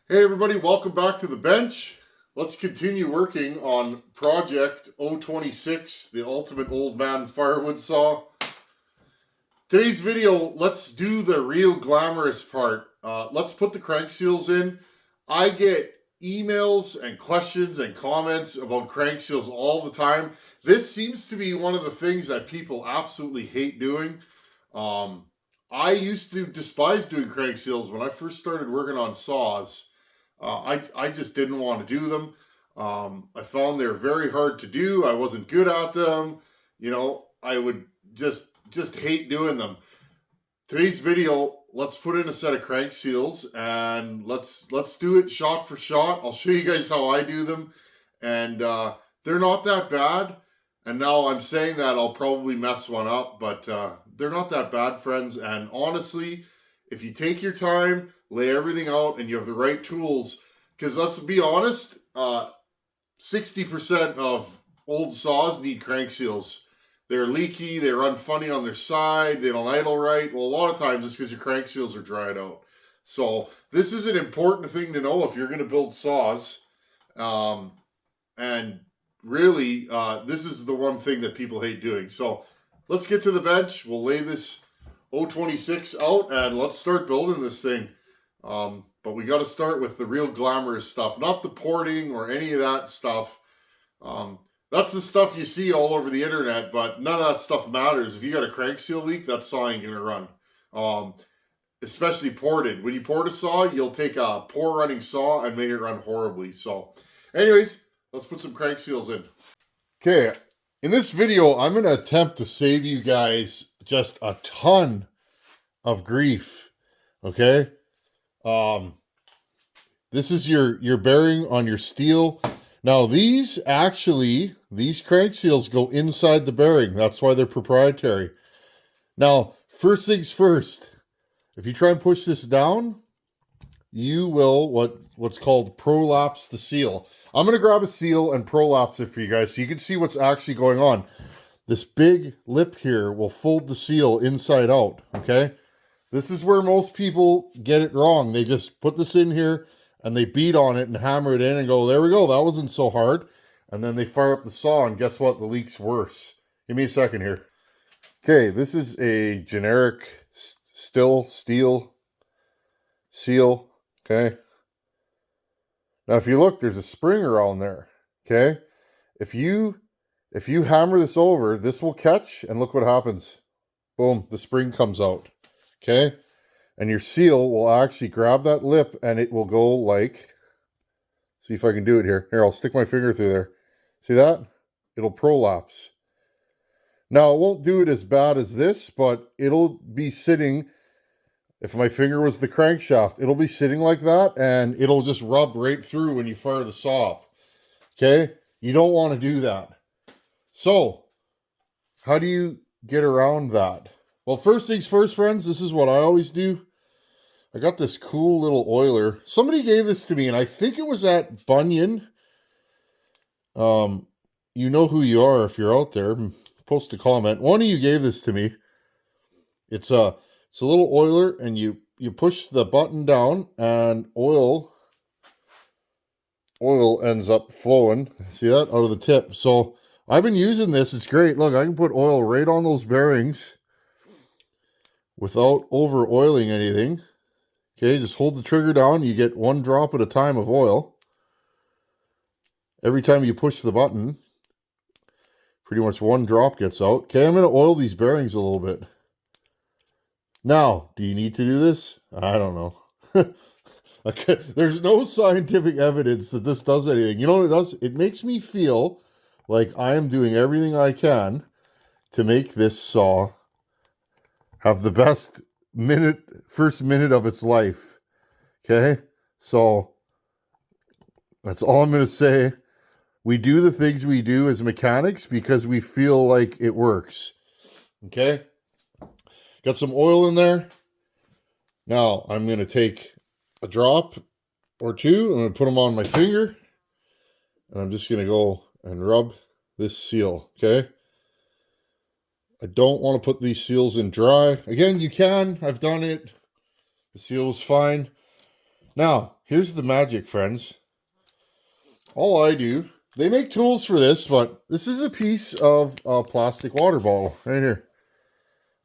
Hey everybody, welcome back to the bench. Let's continue working on Project 026, the ultimate old man firewood saw. Today's video, let's do the real glamorous part. Let's put the crank seals in. I get emails and questions and comments about crank seals all the time. This seems to be one of the things that people absolutely hate doing. I used to despise doing crank seals when I first started working on saws. I just didn't want to do them. I found they're very hard to do. I wasn't good at them. I would just hate doing them. Today's video, let's put in a set of crank seals and let's do it shot for shot. I'll show you guys how I do them, and they're not that bad. And now I'm saying that I'll probably mess one up, but they're not that bad, friends. And honestly, if you take your time, lay everything out, and you have the right tools, because let's be honest, 60% of old saws need crank seals. They're leaky, they run funny on their side, they don't idle right. Well, a lot of times it's because your crank seals are dried out. So this is an important thing to know if you're going to build saws. And really, this is the one thing that people hate doing. So let's get to the bench. We'll lay this 026 out and let's start building this thing. But we got to start with the real glamorous stuff, not the porting or any of that stuff. That's the stuff you see all over the internet, but none of that stuff matters. If you got a crank seal leak, that saw ain't gonna run. Especially ported. When you port a saw, you'll take a poor running saw and make it run horribly. So anyways, let's put some crank seals in. Okay, in this video, I'm gonna attempt to save you guys just a ton of grief. Okay? This is your bearing on your steel. Now these crank seals go inside the bearing. That's why they're proprietary. Now, first things first, if you try and push this down, you will what's called prolapse the seal. I'm going to grab a seal and prolapse it for you guys so you can see what's actually going on. This big lip here will fold the seal inside out, okay? This is where most people get it wrong. They just put this in here and they beat on it and hammer it in and go, there we go, that wasn't so hard. And then they fire up the saw and guess what? The leak's worse. Give me a second here. Okay, this is a generic steel seal, okay? Now if you look, there's a spring around there, okay? If you hammer this over, this will catch and look what happens. Boom, the spring comes out, okay? And your seal will actually grab that lip and it will go like, see if I can do it here. Here, I'll stick my finger through there. See that? It'll prolapse. Now, it won't do it as bad as this, but it'll be sitting, if my finger was the crankshaft, it'll be sitting like that and it'll just rub right through when you fire the saw up. Okay? You don't want to do that. So, how do you get around that? Well, first things first, friends, this is what I always do. I got this cool little oiler. Somebody gave this to me, and I think it was at Bunyan. You know who you are if you're out there. Post a comment. One of you gave this to me. It's a little oiler, and you push the button down, and oil ends up flowing. See that? Out of the tip. So I've been using this. It's great. Look, I can put oil right on those bearings without over oiling anything. Okay, just hold the trigger down. You get one drop at a time of oil. Every time you push the button, pretty much one drop gets out. Okay, I'm going to oil these bearings a little bit. Now, do you need to do this? I don't know. Okay, there's no scientific evidence that this does anything. You know what it does? It makes me feel like I am doing everything I can to make this saw have the best first minute of its life. Okay? So, that's all I'm going to say. We do the things we do as mechanics because we feel like it works. Okay? Got some oil in there. Now, I'm going to take a drop or two. I'm going to put them on my finger. And I'm just going to go and rub this seal. Okay? I don't want to put these seals in dry. Again, you can. I've done it. The seal is fine. Now, here's the magic, friends. All I do, they make tools for this, but this is a piece of a plastic water bottle right here.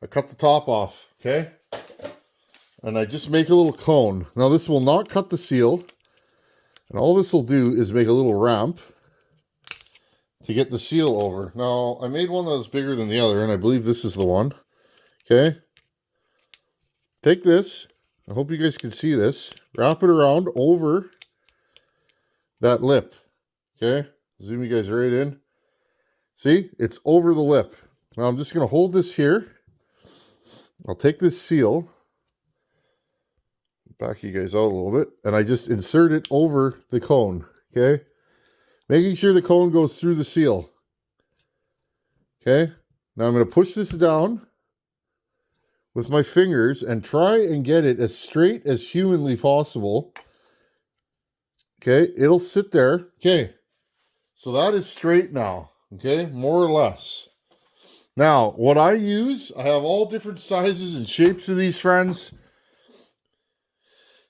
I cut the top off, okay? And I just make a little cone. Now this will not cut the seal. And all this will do is make a little ramp to get the seal over. Now, I made one that was bigger than the other, and I believe this is the one. Okay? Take this. I hope you guys can see this. Wrap it around over that lip. Okay? Zoom you guys right in. See? It's over the lip. Now, I'm just going to hold this here. I'll take this seal. Back you guys out a little bit. And I just insert it over the cone. Okay? Making sure the cone goes through the seal. Okay? Now I'm going to push this down with my fingers and try and get it as straight as humanly possible. Okay? It'll sit there. Okay. So that is straight now. Okay? More or less. Now, what I use, I have all different sizes and shapes of these, friends.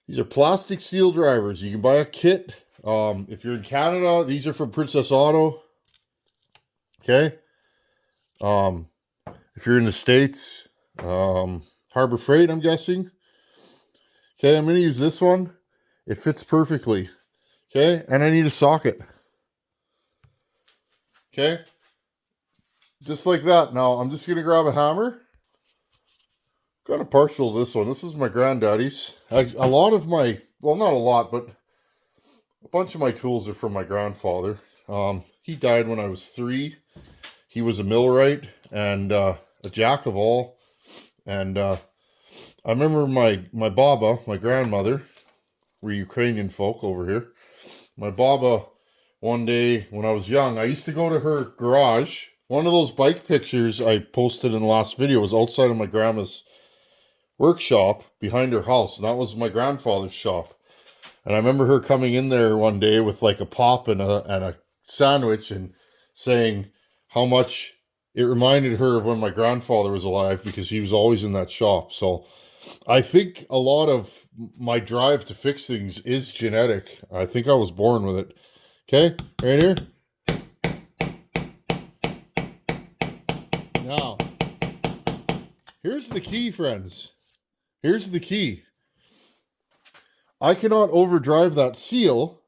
These are plastic seal drivers. You can buy a kit. If you're in Canada, these are from Princess Auto. Okay. If you're in the States, Harbor Freight, I'm guessing. Okay, I'm going to use this one. It fits perfectly. Okay, and I need a socket. Okay. Just like that. Now, I'm just going to grab a hammer. Got a partial to this one. This is my granddaddy's. A lot of my, well, not a lot, but a bunch of my tools are from my grandfather. He died when I was 3. He was a millwright and a jack of all. And I remember my baba, my grandmother, we're Ukrainian folk over here. My baba, one day when I was young, I used to go to her garage. One of those bike pictures I posted in the last video was outside of my grandma's workshop behind her house. And that was my grandfather's shop. And I remember her coming in there one day with like a pop and a sandwich and saying how much it reminded her of when my grandfather was alive because he was always in that shop. So I think a lot of my drive to fix things is genetic. I think I was born with it. Okay, right here. Now, here's the key, friends. Here's the key. I cannot overdrive that seal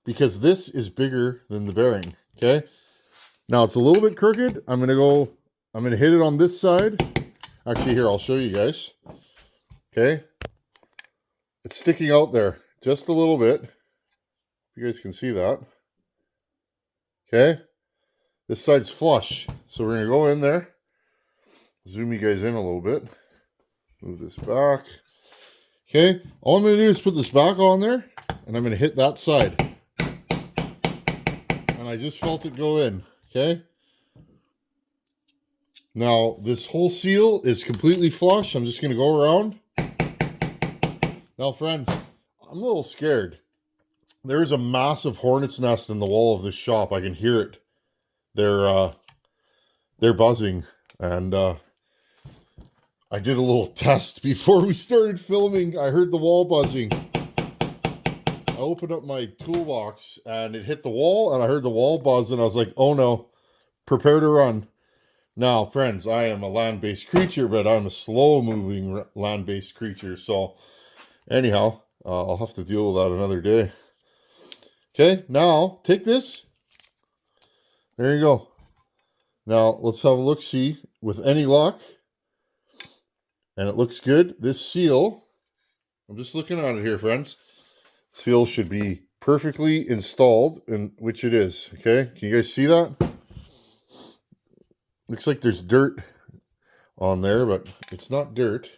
because this is bigger than the bearing, okay? Now, it's a little bit crooked. I'm going to hit it on this side. Actually, here, I'll show you guys. Okay? It's sticking out there just a little bit. You guys can see that. Okay? This side's flush. So we're going to go in there. Zoom you guys in a little bit. Move this back. Okay, all I'm going to do is put this back on there, and I'm going to hit that side. And I just felt it go in, okay? Now, this whole seal is completely flush. I'm just going to go around. Now, friends, I'm a little scared. There is a massive hornet's nest in the wall of this shop. I can hear it. They're buzzing, and I did a little test before we started filming. I heard the wall buzzing. I opened up my toolbox and it hit the wall and I heard the wall buzz and I was like, oh no, prepare to run. Now, friends, I am a land-based creature, but I'm a slow-moving land-based creature. So anyhow, I'll have to deal with that another day. Okay, now take this. There you go. Now let's have a look-see. With any luck, and it looks good. This seal, I'm just looking at it here, friends. Seal should be perfectly installed, and which it is. Okay, can you guys see that? Looks like there's dirt on there, but it's not dirt.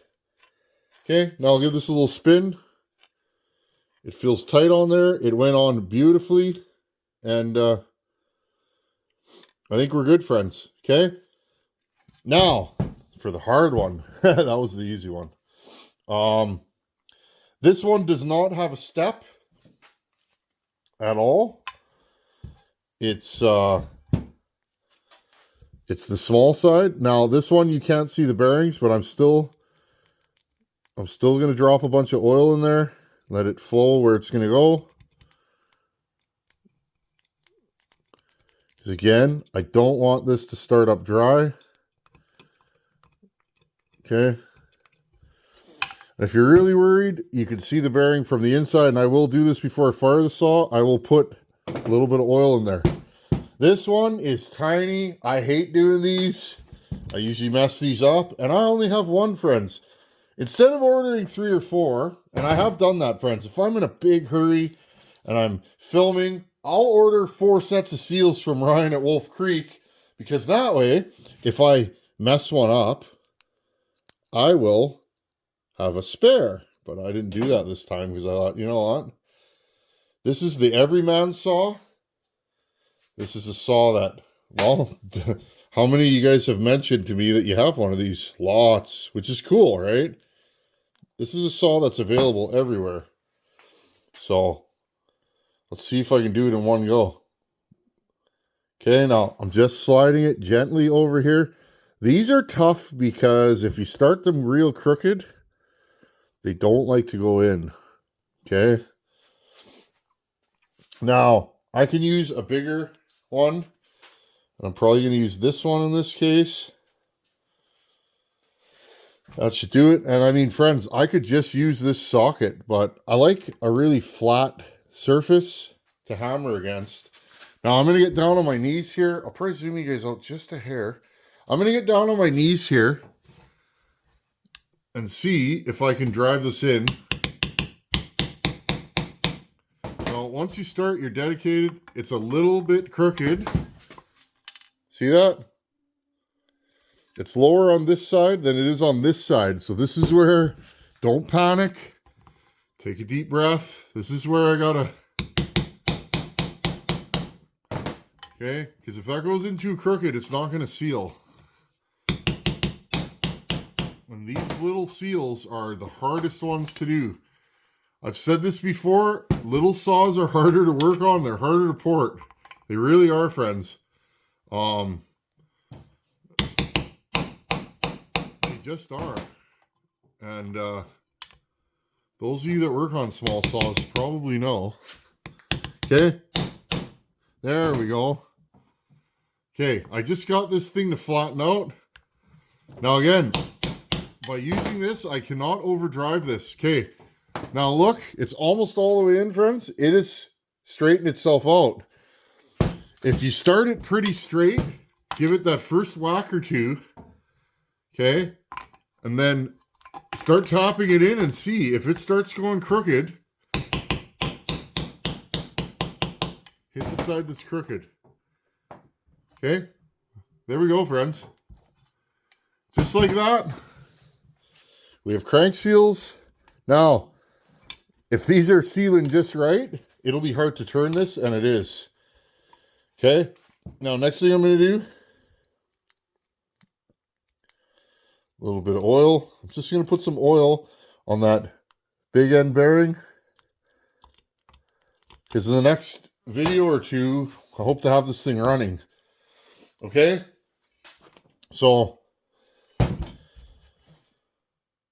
Okay, now I'll give this a little spin. It feels tight on there. It went on beautifully, and I think we're good, friends. Okay, now for the hard one. That was the easy one. This one does not have a step at all. It's the small side. Now this one you can't see the bearings, but I'm still going to drop a bunch of oil in there. Let it flow where it's going to go. Again, I don't want this to start up dry. Okay. If you're really worried, you can see the bearing from the inside, and I will do this before I fire the saw. I will put a little bit of oil in there. This one is tiny. I hate doing these. I usually mess these up, and I only have one, friends. Instead of ordering 3 or 4, and I have done that, friends. If I'm in a big hurry and I'm filming, I'll order 4 sets of seals from Ryan at Wolf Creek, because that way, if I mess one up, I will have a spare. But I didn't do that this time because I thought, you know what? This is the everyman saw. This is a saw that, well, how many of you guys have mentioned to me that you have one of these? Lots, which is cool, right? This is a saw that's available everywhere. So, let's see if I can do it in one go. Okay, now I'm just sliding it gently over here. These are tough because if you start them real crooked, they don't like to go in. Okay. Now, I can use a bigger one. I'm probably going to use this one in this case. That should do it. And I mean, friends, I could just use this socket, but I like a really flat surface to hammer against. Now, I'm going to get down on my knees here. I'll probably zoom you guys out just a hair. I'm going to get down on my knees here and see if I can drive this in. Now, once you start, you're dedicated. It's a little bit crooked. See that? It's lower on this side than it is on this side. So this is where, don't panic. Take a deep breath. This is where I gotta, okay? Because if that goes in too crooked, it's not gonna seal. And these little seals are the hardest ones to do. I've said this before, little saws are harder to work on. They're harder to port. They really are, friends. Just are. And those of you that work on small saws probably know. Okay, there we go. Okay, I just got this thing to flatten out. Now again, by using this, I cannot overdrive this. Okay, now look, it's almost all the way in, friends. It is straightened itself out. If you start it pretty straight, give it that first whack or two. Okay, and then start tapping it in and see if it starts going crooked. Hit the side that's crooked. Okay, there we go, friends. Just like that. We have crank seals. Now, if these are sealing just right, it'll be hard to turn this, and it is. Okay, now next thing I'm going to do, a little bit of oil. I'm just going to put some oil on that big end bearing, because in the next video or two, I hope to have this thing running. Okay? So,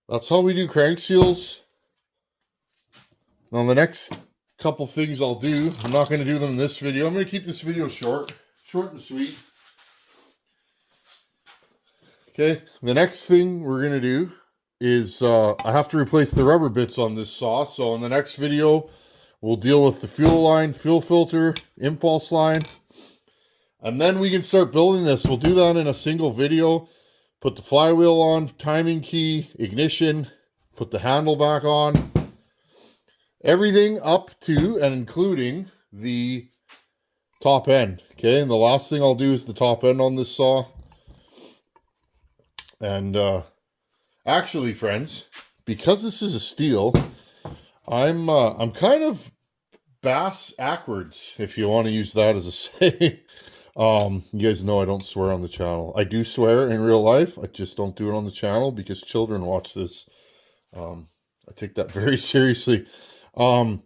that's how we do crank seals. Now, the next couple things I'll do, I'm not going to do them in this video. I'm going to keep this video short and sweet. Okay, the next thing we're going to do is I have to replace the rubber bits on this saw. So in the next video, we'll deal with the fuel line, fuel filter, impulse line. And then we can start building this. We'll do that in a single video. Put the flywheel on, timing key, ignition, put the handle back on. Everything up to and including the top end. Okay, and the last thing I'll do is the top end on this saw. And actually, friends, because this is a steel, I'm kind of bass-ackwards, if you want to use that as a say. You guys know I don't swear on the channel. I do swear in real life. I just don't do it on the channel because children watch this. I take that very seriously. I'll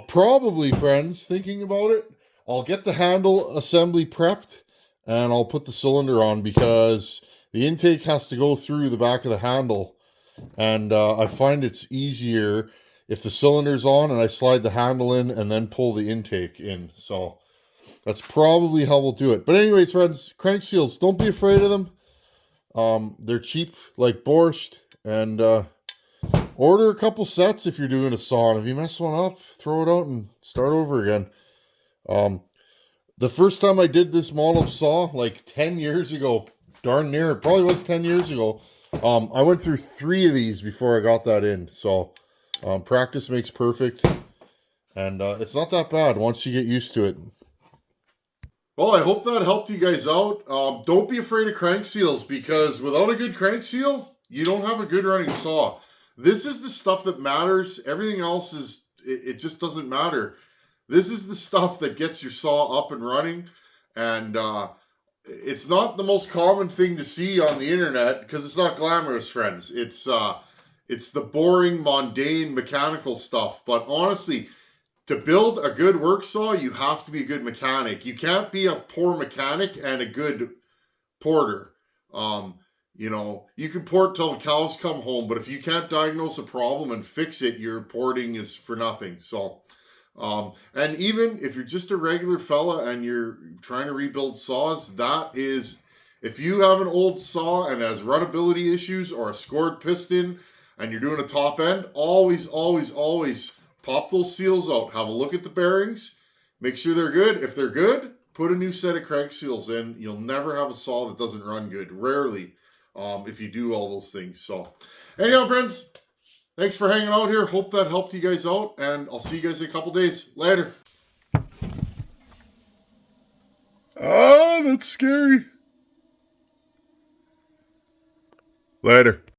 probably, friends, thinking about it, I'll get the handle assembly prepped and I'll put the cylinder on, because the intake has to go through the back of the handle. And I find it's easier if the cylinder's on and I slide the handle in and then pull the intake in. So that's probably how we'll do it. But anyways, friends, crank seals, don't be afraid of them. They're cheap like borscht, and order a couple sets if you're doing a saw. And if you mess one up, throw it out and start over again. The first time I did this model of saw, like 10 years ago, darn near, it probably was 10 years ago, I went through 3 of these before I got that in. So practice makes perfect, and it's not that bad once you get used to it. Well, I hope that helped you guys out. Don't be afraid of crank seals, because without a good crank seal, you don't have a good running saw. This is the stuff that matters. Everything else it just doesn't matter. This is the stuff that gets your saw up and running, and it's not the most common thing to see on the internet because it's not glamorous, friends. It's the boring, mundane, mechanical stuff. But honestly, to build a good work saw, you have to be a good mechanic. You can't be a poor mechanic and a good porter. You know, you can port till the cows come home, but if you can't diagnose a problem and fix it, your porting is for nothing. So, and even if you're just a regular fella and you're trying to rebuild saws, if you have an old saw and has runnability issues or a scored piston and you're doing a top end, always, always, always pop those seals out. Have a look at the bearings. Make sure they're good. If they're good, put a new set of crank seals in. You'll never have a saw that doesn't run good. Rarely, if you do all those things. So, anyhow, friends, thanks for hanging out here. Hope that helped you guys out, and I'll see you guys in a couple days. Later. Ah, that's scary. Later.